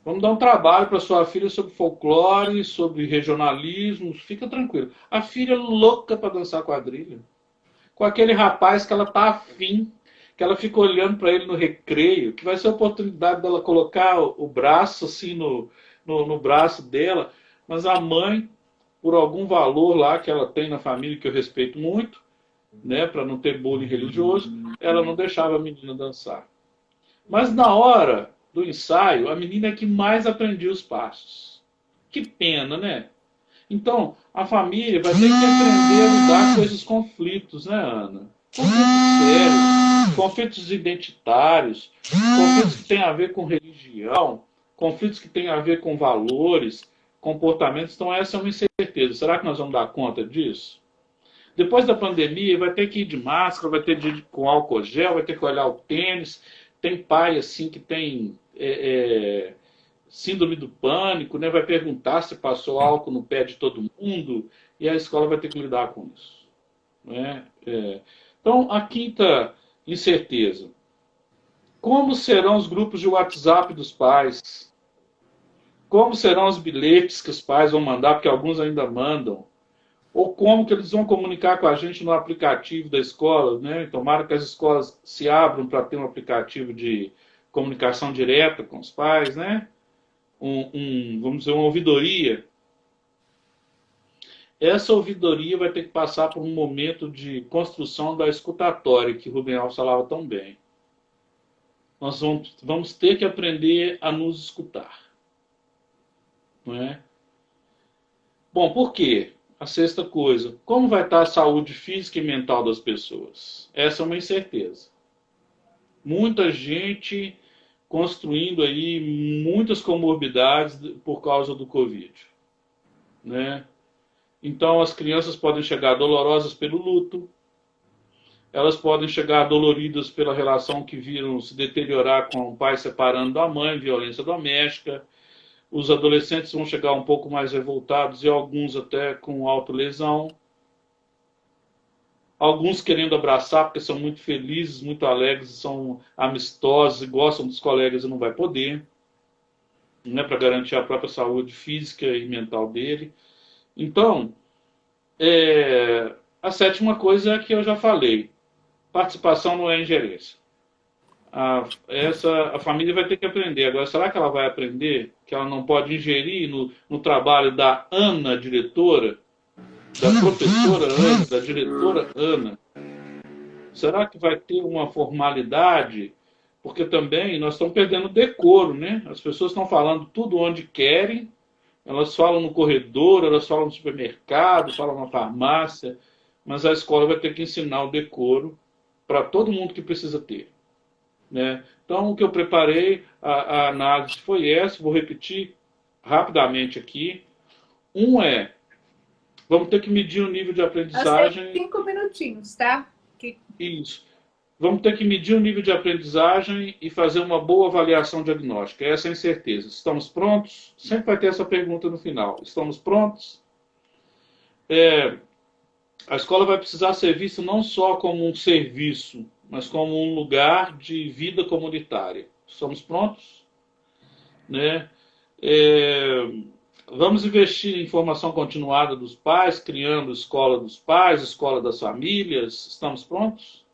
Vamos dar um trabalho para sua filha sobre folclore, sobre regionalismo, fica tranquilo. A filha é louca para dançar quadrilha. Com aquele rapaz que ela tá afim, que ela fica olhando para ele no recreio, que vai ser a oportunidade dela colocar o braço assim no braço dela, mas a mãe, por algum valor lá que ela tem na família, que eu respeito muito, né, para não ter bullying religioso, ela não deixava a menina dançar. Mas na hora do ensaio, a menina é que mais aprendia os passos. Que pena, né? Então, a família vai ter que aprender a lidar com esses conflitos, né, Ana? Conflitos sérios, conflitos identitários, conflitos que têm a ver com religião, conflitos que têm a ver com valores, comportamentos. Então, essa é uma incerteza. Será que nós vamos dar conta disso? Depois da pandemia, vai ter que ir de máscara, vai ter que ir com álcool gel, vai ter que olhar o tênis. Tem pai assim que tem síndrome do pânico, né? Vai perguntar se passou álcool no pé de todo mundo e a escola vai ter que lidar com isso. Né? Então, a quinta incerteza. Como serão os grupos de WhatsApp dos pais? Como serão os bilhetes que os pais vão mandar, porque alguns ainda mandam? Ou como que eles vão comunicar com a gente no aplicativo da escola, né? Tomara que as escolas se abram para ter um aplicativo de comunicação direta com os pais, né? Vamos dizer, uma ouvidoria. Essa ouvidoria vai ter que passar por um momento de construção da escutatória, que Rubem Alves falava tão bem. Nós vamos ter que aprender a nos escutar. Não é? Bom, por quê? A sexta coisa, como vai estar a saúde física e mental das pessoas? Essa é uma incerteza. Muita gente construindo aí muitas comorbidades por causa do Covid. Né? Então as crianças podem chegar dolorosas pelo luto, elas podem chegar doloridas pela relação que viram se deteriorar com o pai separando da mãe, violência doméstica. Os adolescentes vão chegar um pouco mais revoltados e alguns até com autolesão. Alguns querendo abraçar porque são muito felizes, muito alegres, são amistosos e gostam dos colegas e não vai poder, né, para garantir a própria saúde física e mental dele. Então, a sétima coisa é que eu já falei. Participação não é ingerência. A família vai ter que aprender. Agora, será que ela vai aprender que ela não pode ingerir no trabalho da Ana, diretora, da professora Ana, da diretora Ana? Será que vai ter uma formalidade? Porque também nós estamos perdendo decoro, né? As pessoas estão falando tudo onde querem, elas falam no corredor, elas falam no supermercado, falam na farmácia, mas a escola vai ter que ensinar o decoro para todo mundo que precisa ter. Né? Então, o que eu preparei, a análise foi essa, vou repetir rapidamente aqui. Vamos ter que medir o nível de aprendizagem. 5 minutinhos, tá? Isso. Vamos ter que medir o nível de aprendizagem e fazer uma boa avaliação diagnóstica. Essa é a incerteza. Estamos prontos? Sempre vai ter essa pergunta no final. Estamos prontos? A escola vai precisar ser vista não só como um serviço, mas como um lugar de vida comunitária. Estamos prontos? Né? Vamos investir em formação continuada dos pais, criando escola dos pais, escola das famílias. Estamos prontos?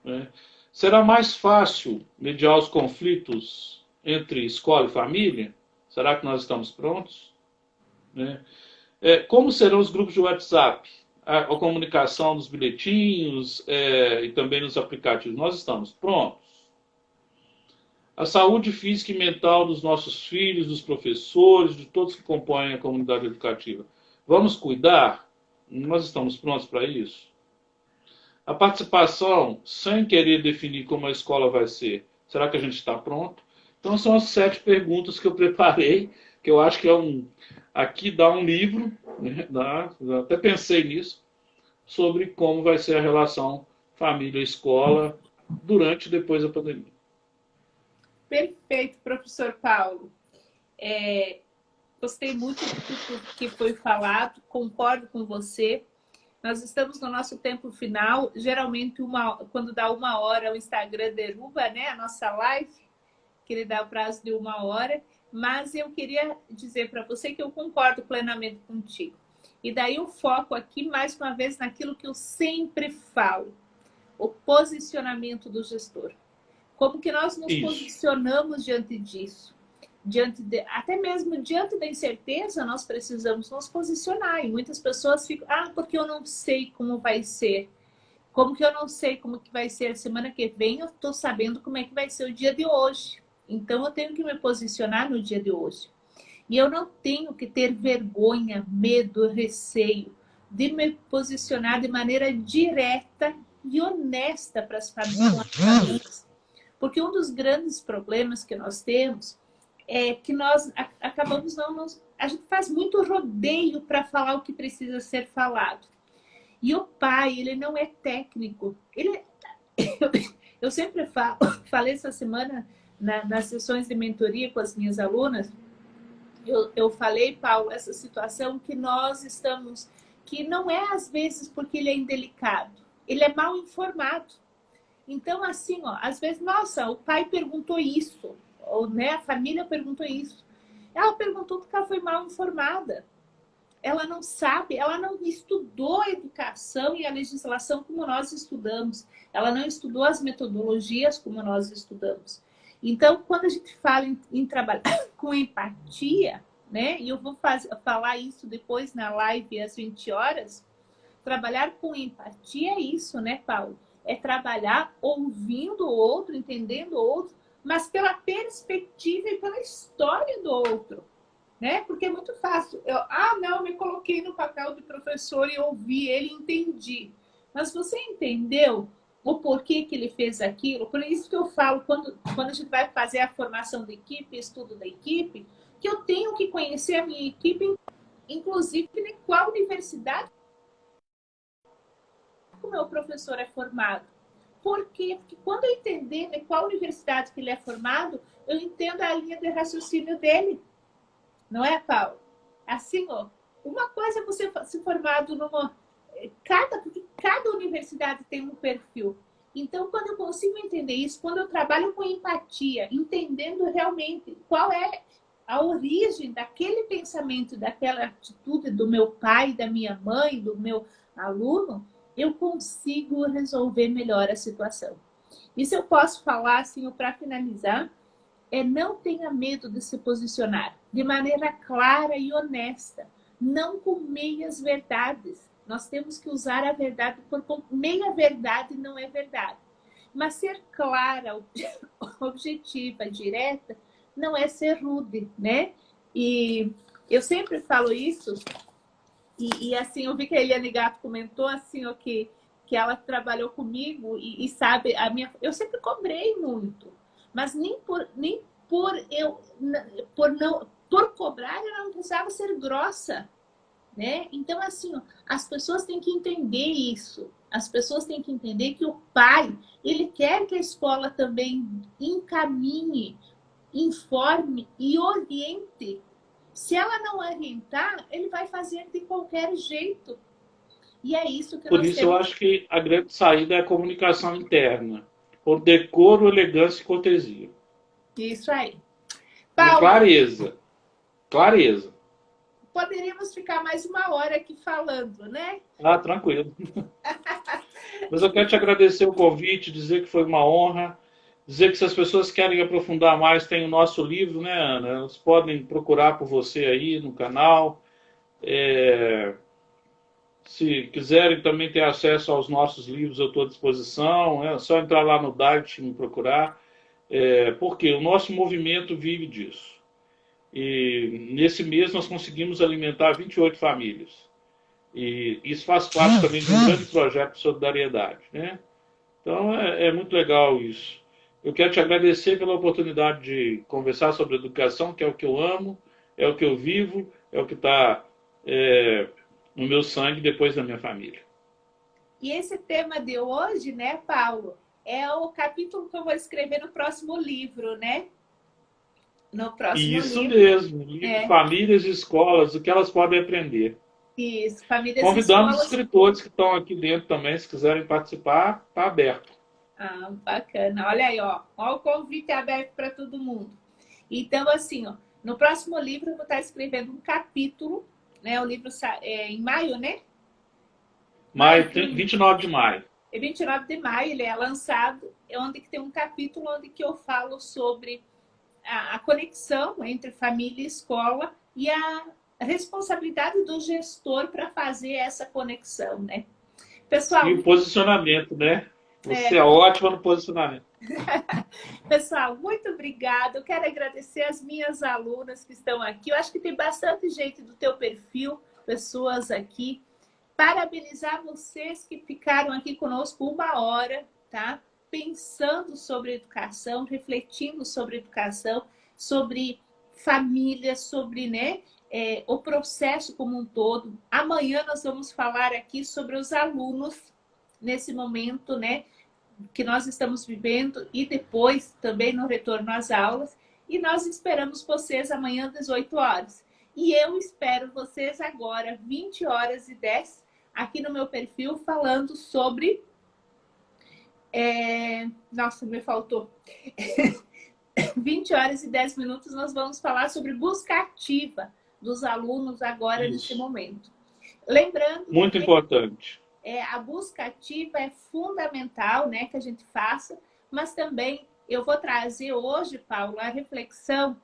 Né? Será mais fácil mediar os conflitos entre escola e família? Será que nós estamos prontos? Né? Como serão os grupos de WhatsApp? A comunicação dos bilhetinhos e também nos aplicativos? Nós estamos prontos? A saúde física e mental dos nossos filhos, dos professores, de todos que compõem a comunidade educativa. Vamos cuidar? Nós estamos prontos para isso? A participação, sem querer definir como a escola vai ser, será que a gente está pronto? Então são as 7 perguntas que eu preparei, que eu acho que aqui dá um livro, né? Até pensei nisso, sobre como vai ser a relação família-escola durante e depois da pandemia. Perfeito, professor Paulo. Gostei muito de tudo que foi falado, concordo com você. Nós estamos no nosso tempo final. Geralmente, quando dá 1 hora, o Instagram derruba, né, a nossa live, que ele dá o prazo de 1 hora. Mas eu queria dizer para você que eu concordo plenamente contigo. E daí o foco aqui, mais uma vez, naquilo que eu sempre falo. O posicionamento do gestor. Como que nós nos posicionamos diante disso? Até mesmo diante da incerteza, nós precisamos nos posicionar. E muitas pessoas ficam, porque eu não sei como vai ser. Como que eu não sei como que vai ser a semana que vem, eu estou sabendo como é que vai ser o dia de hoje. Então, eu tenho que me posicionar no dia de hoje. E eu não tenho que ter vergonha, medo, receio de me posicionar de maneira direta e honesta para as famílias. Porque um dos grandes problemas que nós temos é que nós acabamos a gente faz muito rodeio para falar o que precisa ser falado. E o pai, ele não é técnico. Eu sempre falei essa semana nas sessões de mentoria com as minhas alunas, eu falei, Paulo, essa situação que nós estamos, que não é às vezes porque ele é indelicado, ele é mal informado. Então, assim, às vezes, nossa, o pai perguntou isso, ou né, a família perguntou isso. Ela perguntou porque ela foi mal informada. Ela não sabe, ela não estudou a educação e a legislação como nós estudamos. Ela não estudou as metodologias como nós estudamos. Então, quando a gente fala em trabalhar com empatia, né, e eu vou falar isso depois na live às 20 horas, trabalhar com empatia é isso, né, Paulo? É trabalhar ouvindo o outro, entendendo o outro, mas pela perspectiva e pela história do outro, né? Porque é muito fácil. Eu me coloquei no papel de professor e ouvi ele, entendi. Mas você entendeu o porquê que ele fez aquilo? Por isso que eu falo, quando a gente vai fazer a formação da equipe, estudo da equipe, que eu tenho que conhecer a minha equipe, inclusive em qual universidade o meu professor é formado. Por quê? Porque quando eu entender em qual universidade que ele é formado, eu entendo a linha de raciocínio dele. Não é, Paulo? Assim, uma coisa é você se formado porque cada universidade tem um perfil. Então, quando eu consigo entender isso, quando eu trabalho com empatia, entendendo realmente qual é a origem daquele pensamento, daquela atitude do meu pai, da minha mãe, do meu aluno, eu consigo resolver melhor a situação. Isso eu posso falar, assim, para finalizar, não tenha medo de se posicionar de maneira clara e honesta, não com meias verdades. Nós temos que usar a verdade, porque meia verdade não é verdade. Mas ser clara, objetiva, direta, não é ser rude, né? E eu sempre falo isso. E assim, eu vi que a Eliane Gato comentou assim, que ela trabalhou comigo e sabe, eu sempre cobrei muito, mas por cobrar, ela não precisava ser grossa, né? Então, assim, as pessoas têm que entender isso. As pessoas têm que entender que o pai, ele quer que a escola também encaminhe, informe e oriente. Se ela não orientar, ele vai fazer de qualquer jeito. E é isso que Por nós isso temos. eu acho que a grande saída é a comunicação interna, por decoro, elegância e cortesia. Isso aí. Paulo, clareza. Clareza. Poderíamos ficar mais 1 hora aqui falando, né? Tranquilo. Mas eu quero te agradecer o convite, dizer que foi uma honra, dizer que se as pessoas querem aprofundar mais, tem o nosso livro, né, Ana? Elas podem procurar por você aí no canal. É, se quiserem também ter acesso aos nossos livros, eu estou à disposição. É só entrar lá no Dart e me procurar. Porque o nosso movimento vive disso. E nesse mês nós conseguimos alimentar 28 famílias. E isso faz parte também de um grande projeto de solidariedade, né? Então é muito legal isso. Eu quero te agradecer pela oportunidade de conversar sobre educação, que é o que eu amo, é o que eu vivo, é o que está no meu sangue depois da minha família. E esse tema de hoje, né, Paulo, é o capítulo que eu vou escrever no próximo livro, né? No próximo Isso livro. mesmo, livro Famílias e Escolas, o que elas podem aprender. Isso, famílias e Convidamos os escolas. escritores que estão aqui dentro também, se quiserem participar, está aberto. Ah, bacana. Olha aí, ó. Ó, o convite é aberto para todo mundo. Então, assim, ó, no próximo livro eu vou estar escrevendo um capítulo, né? O livro é em maio, né? Maio, 29 de maio. É 29 de maio, ele é lançado, onde que tem um capítulo onde que eu falo sobre a conexão entre família e escola e a responsabilidade do gestor para fazer essa conexão, né? Pessoal, e o posicionamento, né? Você é ótima no posicionamento. Pessoal, muito obrigada. Eu quero agradecer as minhas alunas que estão aqui. Eu acho que tem bastante gente do teu perfil, pessoas aqui. Parabenizar vocês que ficaram aqui conosco 1 hora, tá? Pensando sobre educação, refletindo sobre educação, sobre família, sobre, né, o processo como um todo. Amanhã nós vamos falar aqui sobre os alunos nesse momento, né, que nós estamos vivendo e depois também no retorno às aulas. E nós esperamos vocês amanhã às 18 horas. E eu espero vocês agora, 20h10, aqui no meu perfil, falando sobre... Nossa, me faltou. 20h10, nós vamos falar sobre busca ativa dos alunos agora, nesse momento. Lembrando... Muito importante. A busca ativa é fundamental, né, que a gente faça, mas também eu vou trazer hoje, Paulo, a reflexão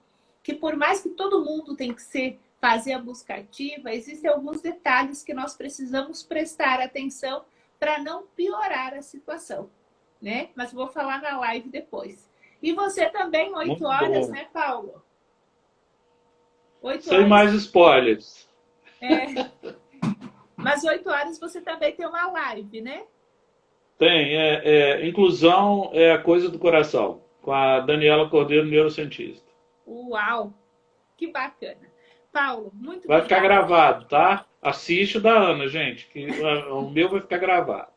que por mais que todo mundo tem que fazer a busca ativa, existem alguns detalhes que nós precisamos prestar atenção para não piorar a situação, né? Mas vou falar na live depois. E você também, 8 horas, né, Paulo? 8 Sem horas. Mais spoilers. Mas 8 horas você também tem uma live, né? Tem. Inclusão é a coisa do coração, com a Daniela Cordeiro, neurocientista. Uau! Que bacana. Paulo, muito Vai ficar gravado, tá? Assiste o da Ana, gente, que o meu vai ficar gravado.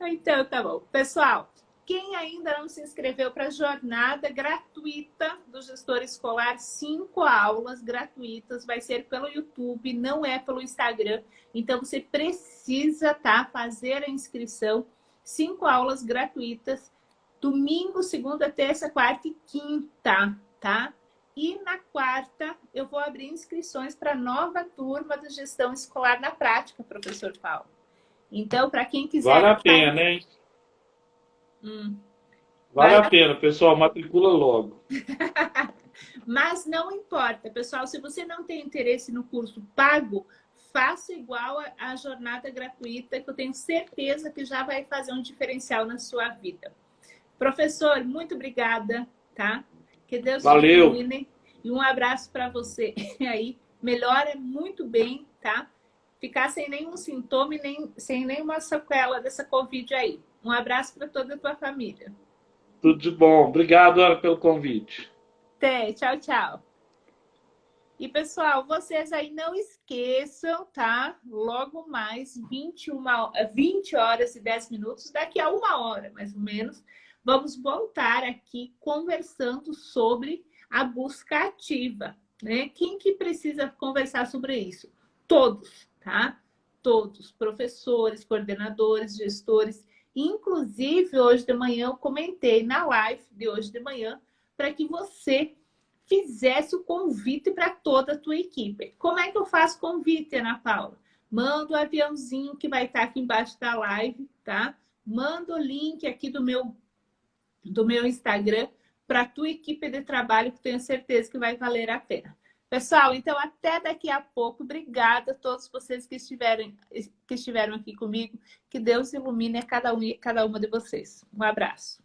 Então, tá bom. Pessoal, quem ainda não se inscreveu para a jornada gratuita do gestor escolar, 5 aulas gratuitas, vai ser pelo YouTube, não é pelo Instagram. Então, você precisa, tá, fazer a inscrição. 5 aulas gratuitas, domingo, segunda, terça, quarta e quinta, tá? E na quarta, eu vou abrir inscrições para a nova turma de gestão escolar na prática, professor Paulo. Então, para quem quiser... Vale a pena, hein? Vale a pena, pessoal, matricula logo. Mas não importa, pessoal, se você não tem interesse no curso pago, faça igual a jornada gratuita, que eu tenho certeza que já vai fazer um diferencial na sua vida. Professor, muito obrigada, tá? Que Deus te ilumine. E um abraço para você aí. Melhora muito bem, tá? Ficar sem nenhum sintoma e sem nenhuma sequela dessa Covid aí. Um abraço para toda a tua família. Tudo de bom. Obrigado, Ana, pelo convite. Até. Tchau, tchau. E, pessoal, vocês aí não esqueçam, tá? Logo mais, 20h10, daqui a 1 hora, mais ou menos, vamos voltar aqui conversando sobre a busca ativa, né? Quem que precisa conversar sobre isso? Todos, tá? Todos, professores, coordenadores, gestores. Inclusive, hoje de manhã eu comentei na live de hoje de manhã para que você fizesse o convite para toda a tua equipe. Como é que eu faço convite, Ana Paula? Manda o aviãozinho que vai estar aqui embaixo da live, tá? manda o link aqui do meu Instagram para a tua equipe de trabalho, que tenho certeza que vai valer a pena. Pessoal, então até daqui a pouco. Obrigada a todos vocês que estiveram aqui comigo. Que Deus ilumine a cada um e cada uma de vocês. Um abraço.